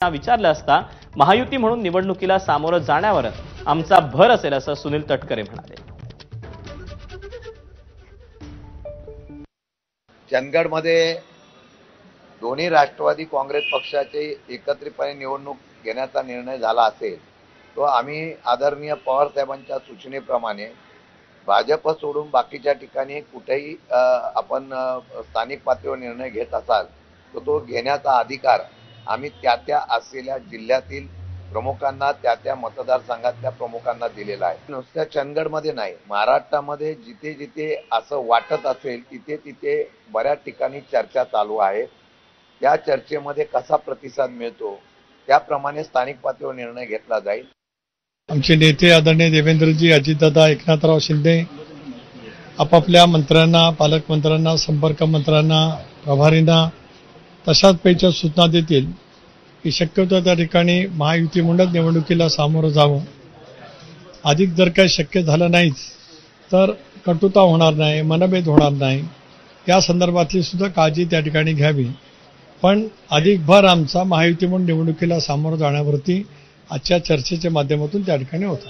विचारलं असता महायुती म्हणून निवडणुकीला सामोरं जाण्यावर आमचा भर असेल असं सुनील तटकरे म्हणाले। चंदगडमध्ये दोन्ही राष्ट्रवादी काँग्रेस पक्षाचे एकत्रितपणे निवडणूक घेण्याचा निर्णय झाला असेल तो आम्ही आदरणीय पवार साहेबांच्या सूचनेप्रमाणे भाजप सोडून बाकीच्या ठिकाणी कुठेही आपण स्थानिक पातळीवर निर्णय घेत असाल तर तो घेण्याचा अधिकार आम्ही त्या असलेल्या जिल्ह्यातील प्रमुखांना त्या मतदारसंघातल्या प्रमुखांना दिलेला आहे। नुसत्या चंदगडमध्ये नाही, महाराष्ट्रामध्ये जिथे जिथे असं वाटत असेल तिथे बऱ्याच ठिकाणी चर्चा चालू आहे। त्या चर्चेमध्ये कसा प्रतिसाद मिळतो त्याप्रमाणे स्थानिक पातळीवर निर्णय घेतला जाईल। आमचे नेते आदरणीय देवेंद्रजी, अजितदादा, एकनाथराव शिंदे आपापल्या मंत्र्यांना, पालकमंत्र्यांना, संपर्क मंत्र्यांना, प्रभारींना तशाच पैच्या सूचना देतील की शक्यतो त्या ठिकाणी महायुती म्हणून निवडणुकीला सामोरं जावं। अधिक जर काही शक्य झालं नाहीच तर कटुता होणार नाही, मनभेद होणार नाही, या संदर्भातली सुद्धा काळजी त्या ठिकाणी घ्यावी। पण अधिक भर आमचा महायुती म्हणून निवडणुकीला सामोरं जाण्यावरती आजच्या चर्चेच्या माध्यमातून त्या ठिकाणी होता।